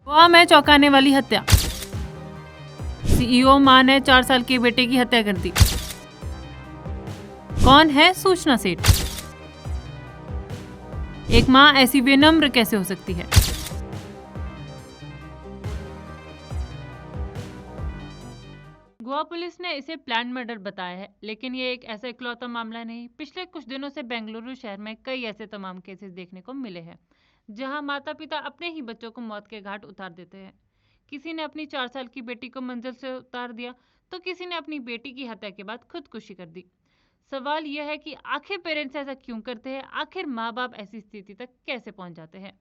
गोवा में चौंकाने वाली हत्या। सीईओ मां ने 4 साल के बेटे की हत्या कर दी। कौन है सूचना सेठ? एक मां ऐसी विनम्र कैसे हो सकती है? गोवा पुलिस ने इसे प्लान्ड मर्डर बताया है, लेकिन ये एक ऐसा इकलौता मामला नहीं। पिछले कुछ दिनों से बेंगलुरु शहर में कई ऐसे तमाम केसेस देखने को मिले हैं जहां माता पिता अपने ही बच्चों को मौत के घाट उतार देते हैं। किसी ने अपनी 4 साल की बेटी को मंजिल से उतार दिया तो किसी ने अपनी बेटी की हत्या के बाद खुदकुशी कर दी। सवाल यह है कि आखिर पेरेंट्स ऐसा क्यों करते हैं? आखिर माँ बाप ऐसी स्थिति तक कैसे पहुंच जाते हैं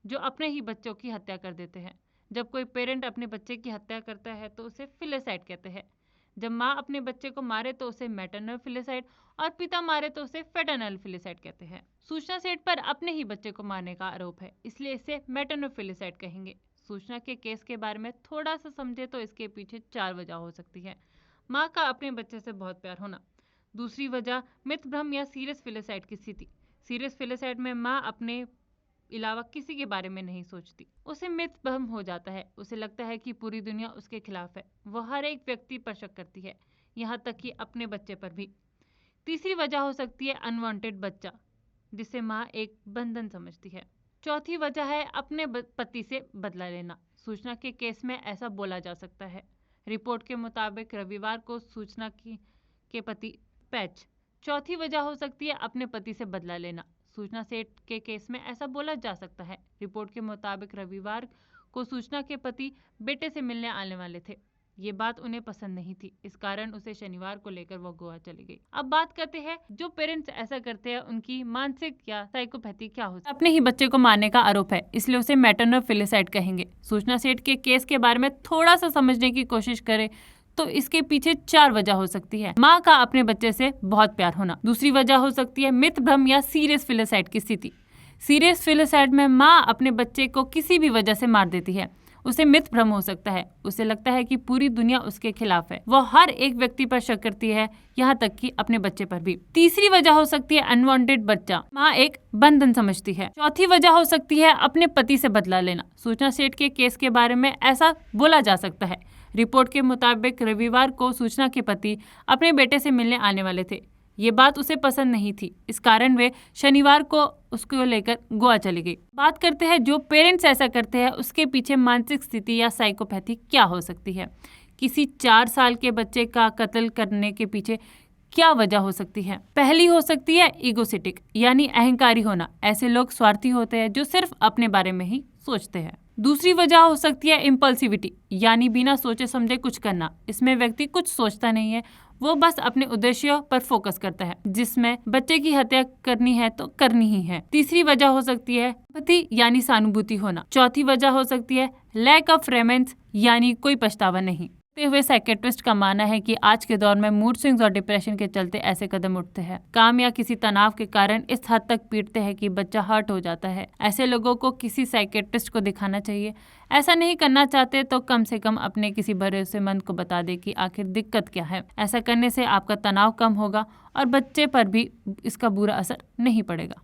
जो अपने ही बच्चों की हत्या कर देते हैं? जब कोई पेरेंट अपने बच्चे की हत्या करता है तो उसे फिलिसाइड कहते हैं। जब माँ अपने बच्चे को मारे तो उसे मैटरनल फिलिसाइड और पिता मारे तो उसे फेटर्नल फिलिसाइड कहते हैं। सूचना सेठ पर अपने ही बच्चे को मारने का आरोप है, इसलिए इसे मैटरनल फिलिसाइड कहेंगे। सूचना के केस के बारे में थोड़ा सा समझे तो इसके पीछे 4 वजह हो सकती है। माँ का अपने बच्चे से बहुत प्यार होना। दूसरी वजह मिथ भ्रम या सीरियस फिलिसाइड की स्थिति। सीरियस फिलिसाइड में माँ अपने अलावा किसी के बारे में नहीं सोचती, उसे मिथ भ्रम हो जाता है। उसे लगता है कि पूरी दुनिया उसके खिलाफ है। वह हर एक व्यक्ति पर शक करती है, यहाँ तक कि अपने बच्चे पर भी। तीसरी वजह हो सकती है अनवांटेड बच्चा, जिसे माँ एक बंधन समझती है। चौथी वजह है अपने पति से बदला लेना। सूचना के केस में ऐसा बोला जा सकता है। रिपोर्ट के मुताबिक रविवार को सूचना के पति पैच। चौथी वजह हो सकती है अपने पति से बदला लेना। सूचना सेठ के केस में ऐसा बोला जा सकता है। रिपोर्ट के मुताबिक रविवार को सूचना के पति बेटे से मिलने आने वाले थे। ये बात उन्हें पसंद नहीं थी, इस कारण उसे शनिवार को लेकर वो गोवा चली गई। अब बात करते हैं जो पेरेंट्स ऐसा करते हैं उनकी मानसिक या साइकोपैथी क्या हो सकती है। अपने ही बच्चे को मारने का आरोप है, इसलिए उसे मैटरनल फिलिसाइड कहेंगे। सूचना सेठ के केस के बारे में थोड़ा सा समझने की कोशिश करें तो इसके पीछे 4 वजह हो सकती है। माँ का अपने बच्चे से बहुत प्यार होना। दूसरी वजह हो सकती है मिथ भ्रम या सीरियस फिलिसाइड की स्थिति। सीरियस फिलिसाइड में माँ अपने बच्चे को किसी भी वजह से मार देती है। उसे मिथ भ्रम हो सकता है, उसे लगता है कि पूरी दुनिया उसके खिलाफ है। वह हर एक व्यक्ति पर शक करती है, यहाँ तक कि अपने बच्चे पर भी। तीसरी वजह हो सकती है अनवांटेड बच्चा, माँ एक बंधन समझती है। चौथी वजह हो सकती है अपने पति से बदला लेना। सूचना सेठ के केस के बारे में ऐसा बोला जा सकता है। रिपोर्ट के मुताबिक रविवार को सूचना के पति अपने बेटे से मिलने आने वाले थे। ये बात उसे पसंद नहीं थी, इस कारण वे शनिवार को उसको लेकर गोवा चली गई। बात करते हैं जो पेरेंट्स ऐसा करते हैं उसके पीछे मानसिक स्थिति या साइकोपैथी क्या हो सकती है। किसी 4 साल के बच्चे का कत्ल करने के पीछे क्या वजह हो सकती है? पहली हो सकती है ईगोसिटिक यानी अहंकारी होना। ऐसे लोग स्वार्थी होते हैं जो सिर्फ अपने बारे में ही सोचते हैं। दूसरी वजह हो सकती है इम्पल्सिविटी यानी बिना सोचे समझे कुछ करना। इसमें व्यक्ति कुछ सोचता नहीं है, वो बस अपने उद्देश्य पर फोकस करता है। जिसमें बच्चे की हत्या करनी है तो करनी ही है। तीसरी वजह हो सकती है एम्पैथी यानी सहानुभूति होना। चौथी वजह हो सकती है लैक ऑफ रेमेंस यानी कोई पछतावा नहीं। हुए साइकेट्रिस्ट का मानना है कि आज के दौर में मूड स्विंग्स और डिप्रेशन के चलते ऐसे कदम उठते हैं। काम या किसी तनाव के कारण इस हद तक पीटते हैं कि बच्चा हर्ट हो जाता है। ऐसे लोगों को किसी साइकेट्रिस्ट को दिखाना चाहिए। ऐसा नहीं करना चाहते तो कम से कम अपने किसी भरोसेमंद को बता दे कि आखिर दिक्कत क्या है। ऐसा करने से आपका तनाव कम होगा और बच्चे पर भी इसका बुरा असर नहीं पड़ेगा।